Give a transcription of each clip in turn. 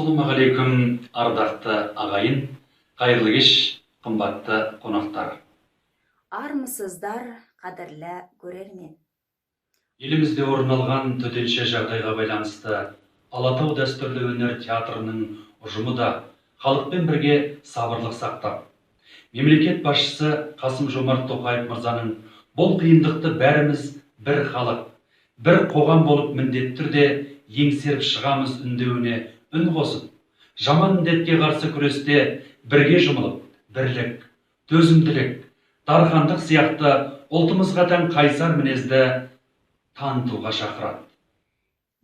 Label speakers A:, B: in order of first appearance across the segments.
A: Ассалаумағалейкум, ардақты ағайын, қайырлы кеш, қымбатты қонақтар.
B: Армысыздар, қадірлі көрермен.
A: Елімізде орын алған төтенше жағдайға байланысты Алатау дәстүрлі өнер театрының ұжымы да халықпен бірге сабырлық сақтап, мемлекет басшысы Қасым-Жомарт Тоқаев мырзаның бұл қиындықты бәріміз бір халық, бір қоғам болып міндетті түрде еңсеріп шығамыз үндеуіне үн қосып, жаман індетке қарсы күресте бірге жұмылып, бірлік, төзімділік, дархандық сияқты ұлтымызға тән қайсар мінезді танытуға шақырады.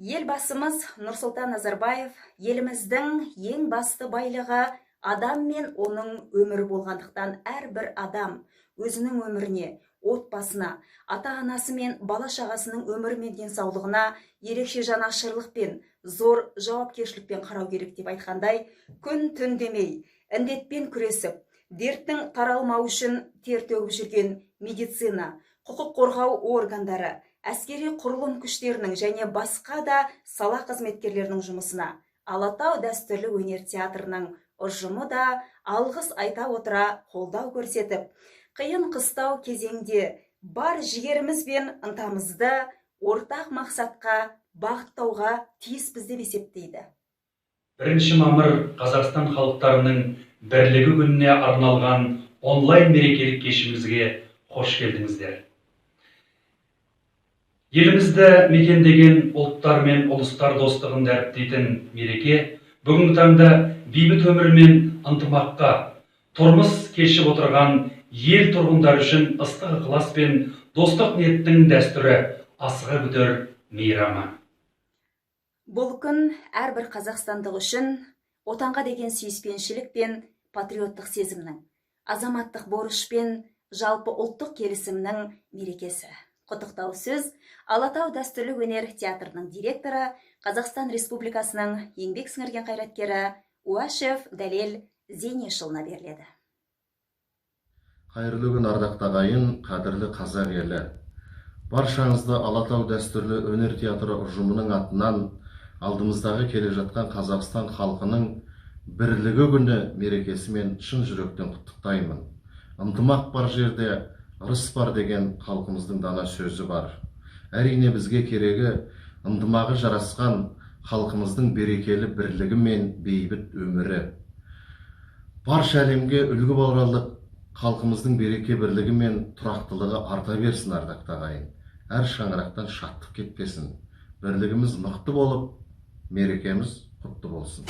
B: Елбасымыз Нұрсұлтан Назарбаев еліміздің ең басты байлығы адам мен оның өмірі болғандықтан әрбір адам өзінің өміріне, отбасына, ата-анасы мен бала-шағасының өмірі мен денсаулығына ерекше жанашырлықпен, зор жауапкершілікпен қарау керек деп айтқандай, күн-түн демей, індетпен күресіп, дерттің таралмауы үшін тер төгіп жүрген медицина, құқық қорғау органдары, әскери құрылым күштерінің және басқа да сала қызметкерлерінің жұмысына Алатау дәстүрлі өнер театрының ұжымы да алғыс айта отыра қолдау көрсетіп, қиын қыстау кезеңде бар жігеріміз бен ынтамызды ортақ мақсатқа бағыттауға тиіспіз деп есептейді.
A: 1 мамыр Қазақстан халықтарының бірлігі күніне арналған онлайн мерекелік кешімізге қош келдіңіздер. Елімізді мекендеген ұлттар мен ұлыстар достығын дәріптейтін мереке бүгінгі таңда бейбіт өмір мен ынтымаққа тұрмыс кешіп отырған ел тұрғындары үшін ыстық ықылас пен достық ниеттің дәстүрі асыға күтер мейрамы.
B: Бұл күн әрбір қазақстандық үшін отанға деген сүйіспеншілік пен патриоттық сезімнің, азаматтық борыш пен жалпы ұлттық келісімнің мерекесі. Құттықтау сөз Алатау дәстүрлі өнер театрының директоры, Қазақстан Республикасының еңбек сіңірген қайраткері Уашев Дәлел Зейнешұлына беріледі.
C: Қайырлы күн, ардақты ағайын, қадірлі қазақ елі. Баршаңызды Алатау дәстүрлі өнер театры ұжымының атынан алдымыздағы келе жатқан Қазақстан халқының бірлігі күні мерекесімен шын жүректен құттықтаймын. Ынтымақ бар жерде ырыс бар деген халқымыздың дана сөзі бар. Әрине бізге керегі ынтымағы жарасқан халқымыздың берекелі бірлігі мен бейбіт өмірі. Барша әлемге үлгі боларлық халқымыздың береке бірлігі мен тұрақтылығы арта берсін, ардақты ағайын. Әр шаңырақтан шаттық кетпесін. Бірлігіміз мықты болып, мерекеміз құтты болсын.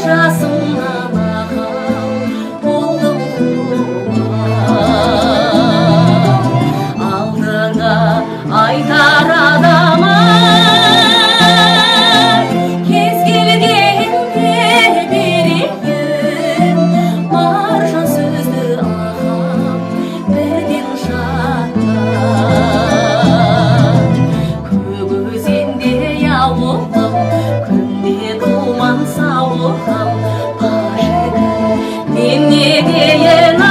D: жасымнан ағам болдым алдыңа айтар адамай кез келгенде берейін маржан сөзді ағам бірден жаттап көк өзенде яуылдым күнде думан сауылдым мен не дейін ай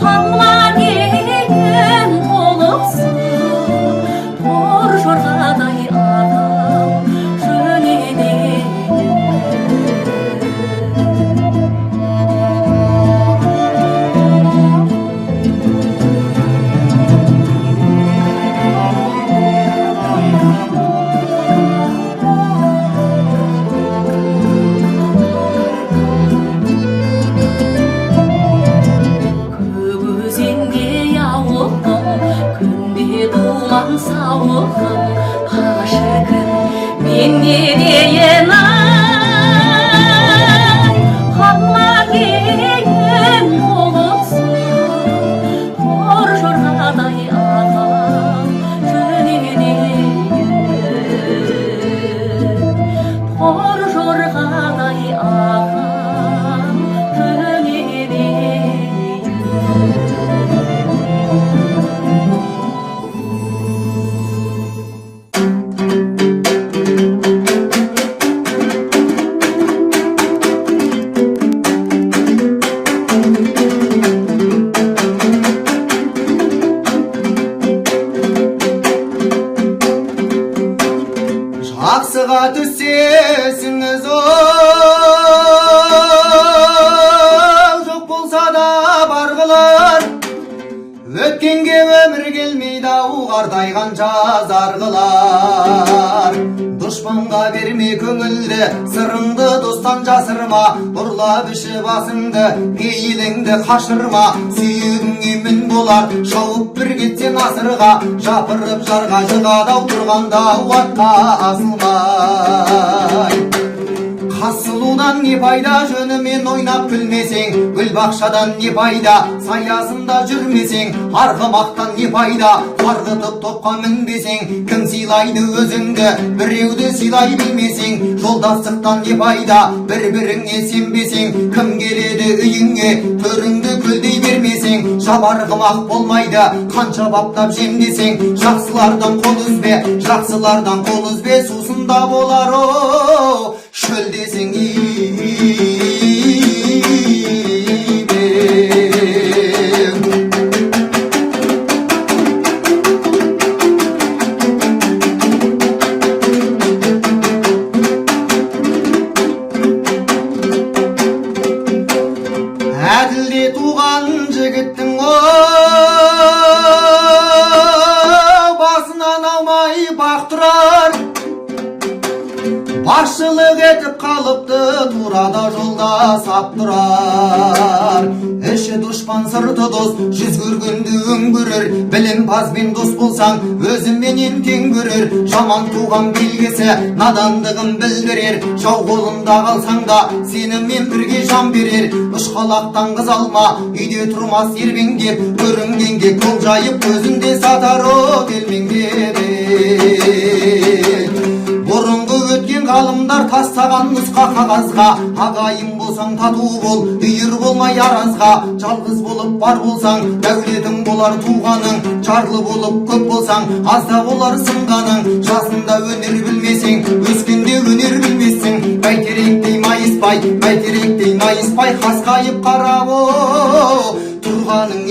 D: қалма кейін толықсың тор жорғадай адам жөнеледі көк өзенде яуылдым күнде думан сауылдым шіркін мен не дейін ай қалма кейін толықсың тор жорғадай адам жөнеледі тор жорғадай ағам жөнеледі
E: жақсыға түсесіңіз жоқ болса да бар қылар өткенге өмір келмейді ау қартайған жазар қылар дұшпанға берме көңілді сырыңды достан жасырма ұрлап іші басыңды пейіліңді қашырма сүйегіңе мін болар шауып бір кетсең асырға жапырып жарға жығады-ау тұрғанда уатқа асылмай қасылудан не пайда жөнімен ойнап күлмесең гүл бақшадан не пайда саясында жүрмесең арғымақтан не пайда қарғытып топқа мінбесең кім сыйлайды өзіңді біреуді сыйлай білмесең жолдастықтан не пайда бір-біріңе сенбесең кім келеді үйіңе төріңді көлдей бермесең жабарғымақ болмайды қанша баптап жемдесең жақсылардан қол үзбе жақсылардан қол үзбе сусында болар о шөлдесің әділде туған жігіттің басынан алмай бақ тұрар басшылық етіп қалыпты турада жолда сап тұрар іші дұшпан сырты дос жүз көргенді өңгөрер білімпазбен дос болсаң өзіменен тең көрер жаман туған белгісі надандығын білдірер жау қолында қалсаң да сенімен бірге жан берер ұшқалақтан қыз алма үйде тұрмас ербеңдеп көрінгенге қол жайып көзінде сатар о келмеңдеп бұрынғы өткен ғалымдар тастаған нұсқа қағазға ағайын болсаң тату бол үйір болмай аразға жалғыз болып бар болсаң дәулетің болар туғаның жарлы болып көп болсаң азда болар сынғаның жасында өнер білмесең өскенде өнер білмессің бәйтеректей майыспай қасқайып қарап о тұрғаның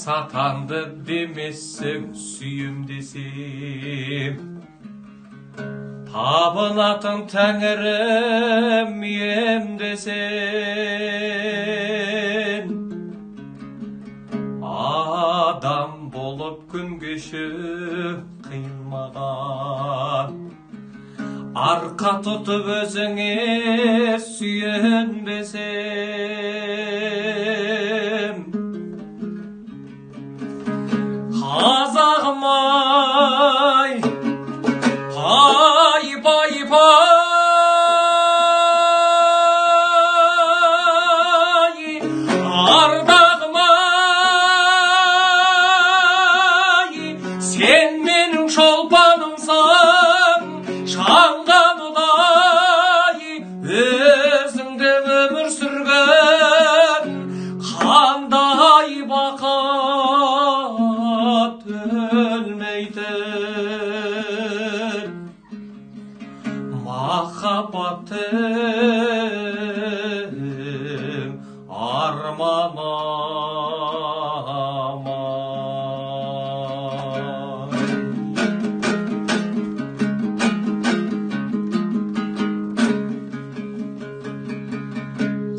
F: Satandı demezsen suyum desem, tapınatın Tәңірім ем desen. Адам болып күн кешіп қиылмаған, арқа тұтып өзіңе сүйенбесем. Қазағым ай, пай, пай, пай, ардағым ай, сен менің шолпанымсың, шаңған ұдай, өзіңде өмір сүрген, қандай бақыт өлмейтін махаббатым арманым.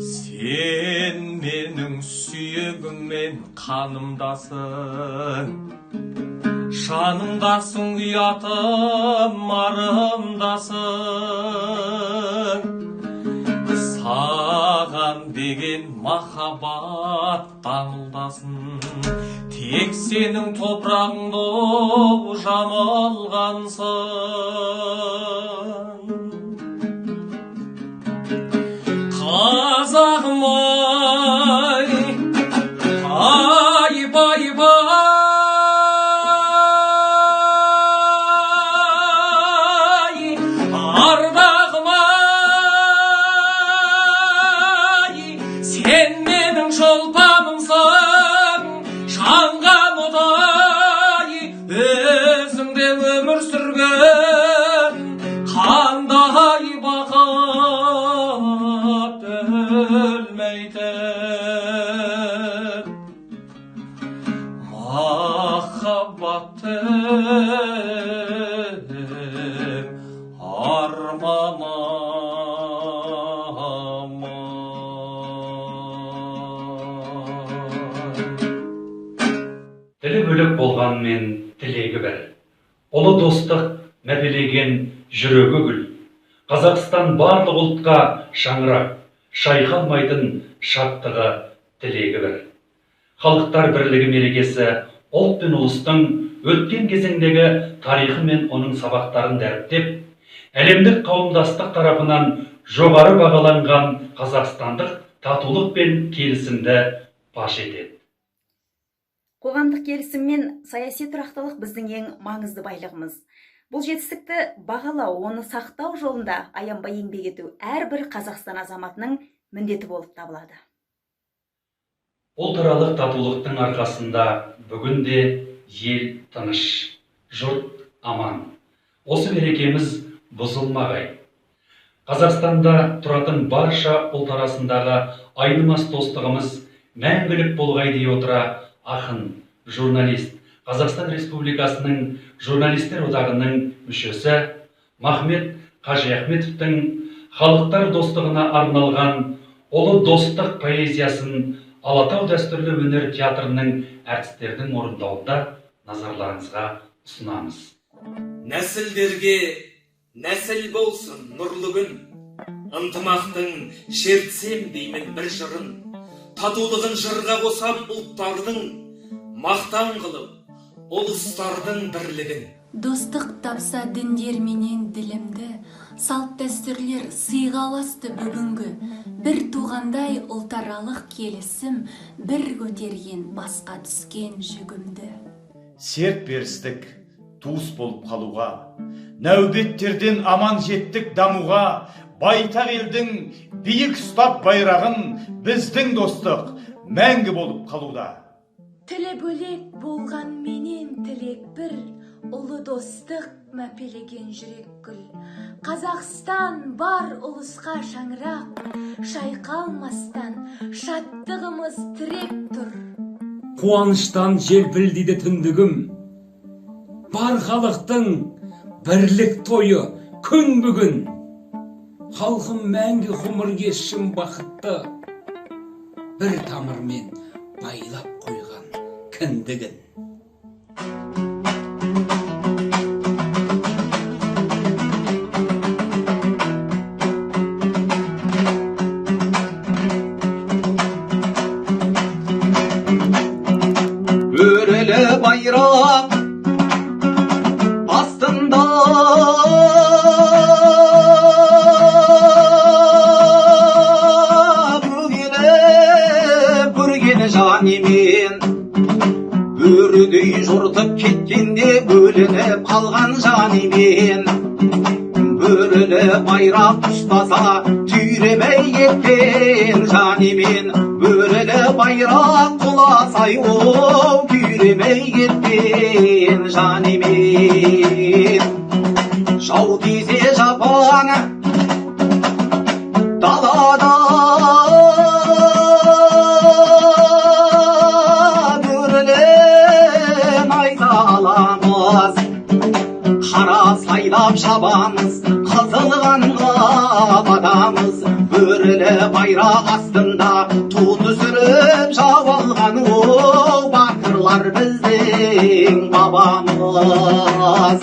F: Сен менің сүйегіммен қанымдасың, жанымдасың, ұятым арымдасың. Саған деген махаббат дамылдасын, тек сенің топырағыңда жамылғансың. Қазағым ай, ай, бай, бай, ардағым ай, сен менің шолпанымсың, шаңған ұдай, өзіңде өмір сүрген, қандай бақыт өлмейтін махаббатым арманым.
A: Тілі бөлек болғанмен тілегі бір. Ұлы достық мәпелеген жүрегі гүл. Қазақстан барлық ұлтқа шаңырақ, шайқалмайтын шаттығы тілегі бір. Халықтар бірлігі мерекесі ұлт пен ұлыстың өткен кезеңдегі тарихы мен оның сабақтарын дәріптеп, әлемдік қауымдастық тарапынан жоғары бағаланған қазақстандық татулық пен келісімді паш етеді.
B: Қоғамдық келісім мен саяси тұрақтылық біздің ең маңызды байлығымыз. Бұл жетістікті бағалау, оны сақтау жолында аянбай еңбек ету әрбір Қазақстан азаматының міндеті болып табылады.
A: Ұлтаралық татулықтың арқасында бүгінде ел тыныш, жұрт аман. Осы берекеміз бұзылмағай. Қазақстанда тұратын барша ұлт арасындағы айнымас достығымыз мәңгілік болғай дей отыра, ақын, журналист, Қазақстан Республикасының журналистер одағының мүшесі Махмет Қажиахметовтың халықтар достығына арналған ұлы достық поэзиясын Алатау дәстүрлі өнер театрының әртістердің орындауында назарларыңызға ұсынамыз.
G: Нәсілдерге нәсіл болсын нұрлы күн, ынтымақтың шертсем деймін бір жырын, татулығын жырға қосам ұлттардың, мақтан қылып ұлыстардың бірлігін.
D: Достық тапса діндер менен ділімді, салт дәстүрлер сыйға аласты бүгінгі. Бір туғандай ұлтаралық келісім, бір көтерген басқа түскен жүгімді.
H: Серт берістік, туыс болып қалуға, нәубеттерден аман жеттік дамуға, байтақ елдің биік ұстап байрағын, біздің достық мәңгі болып қалуда.
D: Тілі бөлек болған менен тілек бір, ұлы достық мәпелеген жүрек гүл. Қазақстан бар ұлысқа шаңырақ, шайқалмастан шаттығымыз тірек тұр.
F: Қуаныштан желпілдейді түндігім, бар халықтың бірлік тойы күн бүгін. Халқым мәңгі ғұмыр кешшім бақытты, бір тамырмен байлап қойған кіндігін.
E: Өрілі байрақ астында бөгеліп көрген жанемен, өрідей жортып кеткенде бөлініп қалған жанемен. Өрілі байрақ ұстаса түйремей кеткен жанемен, өрілі байрақ құласай оу түйремей кеткен жанемен. Жау тисе жапан далада бөрілі найзаламыз, қара сайлап шабамыз, қызылғанға батамыз. Бөрілі байрақ астында ту түсіріп жау алған оу батырлар біздің бабамыз.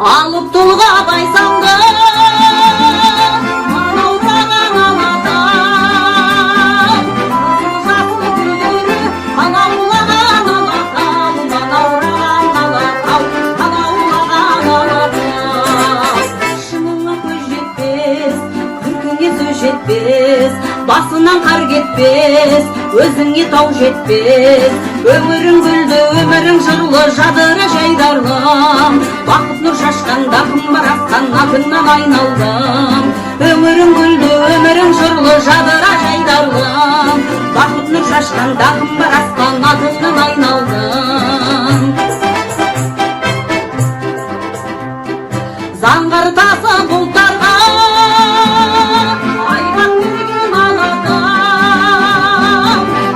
I: Алып тұлға байсаңғы манаураған алатау, жасыл гүлдері алаулаған алатау, манаураған алатау, алаулаған алатау. Шыныңа көз жетпес, күлкіңе сөз жетпес, басынан қар кетпес, өзіңе тау жетпес. Өмірің гүлді, өмірің жырлы, жадыра жайдарлым, бақыт нұр шашқан, дақым бар асқан, атыңнан айналдым. Өмірің гүлді, өмірің жырлы, жадыра жайдарлым, бақыт нұр шашқан, дақым бар асқан, атыңнан айналдым. Заңғар тасы бұлттарға айбат берген алатау,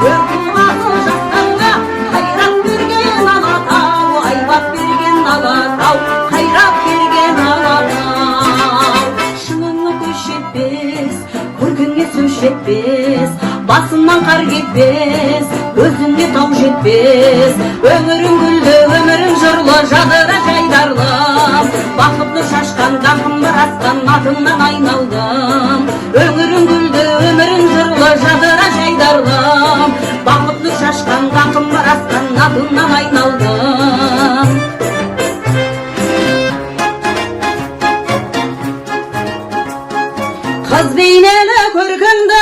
I: өр тұлғасы жастарға қайрат берген алатау, айбат берген алатау, қайрат берген алатау. Шыныңа көз жетпес, көркіңе сөз жетпес, басынан қар кетпес, өзіңе тау жетпес. Өмірің гүлді, өмірің жырлы, жадыра жайдарлым, бақытты шашқан, дақым бар асқан, атыңнан айналдым. Өмірің гүлді, өмірің жырлы, жадыра жайдарлым, бақытты шашқан, дақым бар асқан, атыңнан айналдым. Қыз бейнелі көркіңді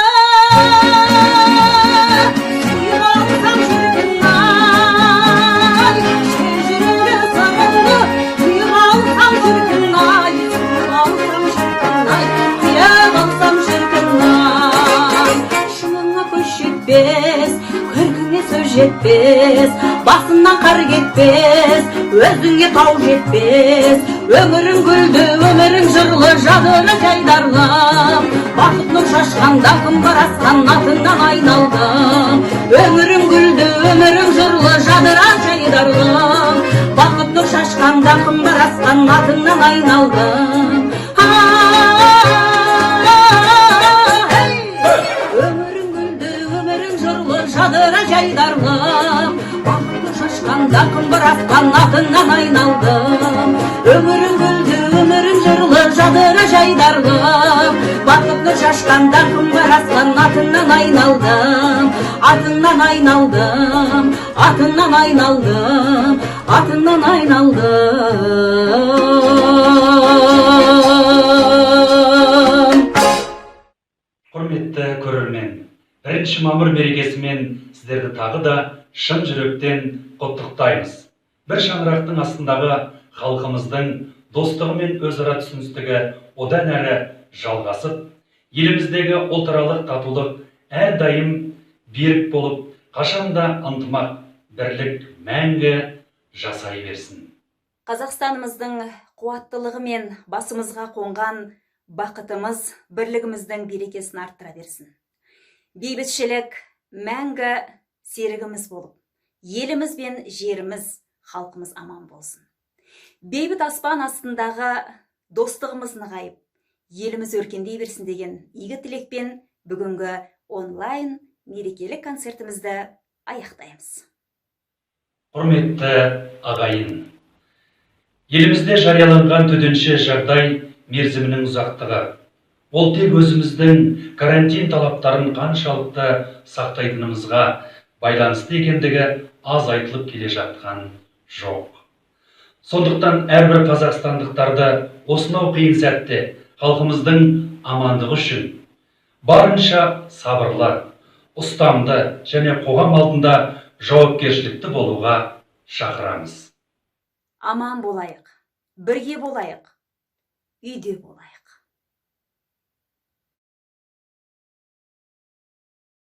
I: сүйіп алсам шіркін-ай, сүйіп алсам шіркін-ай, сүйіп алсам шіркін-ай. Шыныңа көз жетпес, көркіңе сөз жетпес, басынан қар кетпес, өзіңе тау жетпес. Өмірің гүлді, өмірің жырлы, жадыра жайдарлым, бақыт нұр шашқан, дақым бар асқан, атыңнан айналдым. Өмірің гүлді, өмірің жырлы, жадыра жайдарлым, бақыт нұр шашқан, дақым бар асқан, атыңнан айналдым. Өмірің гүлді, өмірің жырлы, жадыра жайдарлым, бақыт нұр шашқан, дақым бар асқан, атыңнан айналдым. Өмірің гүлді, өмірің жырлы, жадыра жайдарлым, бақыт нұр шашқан, дақым бар асқан, атыңнан айналдым. Атыңнан айналдым, атыңнан айналдым, атыңнан айналдым.
A: 1 мамыр мерекесімен сіздерді тағы да шын жүректен құттықтаймыз. Бір шаңырақтың астындағы халқымыздың достығы мен өзара түсіністігі одан әрі жалғасып, еліміздегі ұлтаралық татулық әрдайым берік болып, қашанда ынтымақ, бірлік мәңгі жасай берсін.
B: Қазақстанымыздың қуаттылығы мен басымызға қонған бақытымыз, бірлігіміздің берекесін арттыра берсін. Бейбітшілік мәңгі серігіміз болып, еліміз бен жеріміз, халқымыз аман болсын. Бейбіт аспан астындағы достығымыз нығайып, еліміз өркендей берсін деген игі тілекпен бүгінгі онлайн мерекелік концертімізді аяқтаймыз.
A: Құрметті ағайын, елімізде жарияланған төтенше жағдай мерзімінің ұзақтығы, ол тек өзіміздің карантин талаптарын қаншалықты сақтайтынымызға байланысты екендігі аз айтылып келе жатқан жоқ. Сондықтан әрбір қазақстандықтарды осынау қиын сәтте халқымыздың амандығы үшін барынша сабырлы, ұстамды және қоғам алдында жауапкершілікті болуға шақырамыз.
B: Аман болайық, бірге болайық, үйде болайық.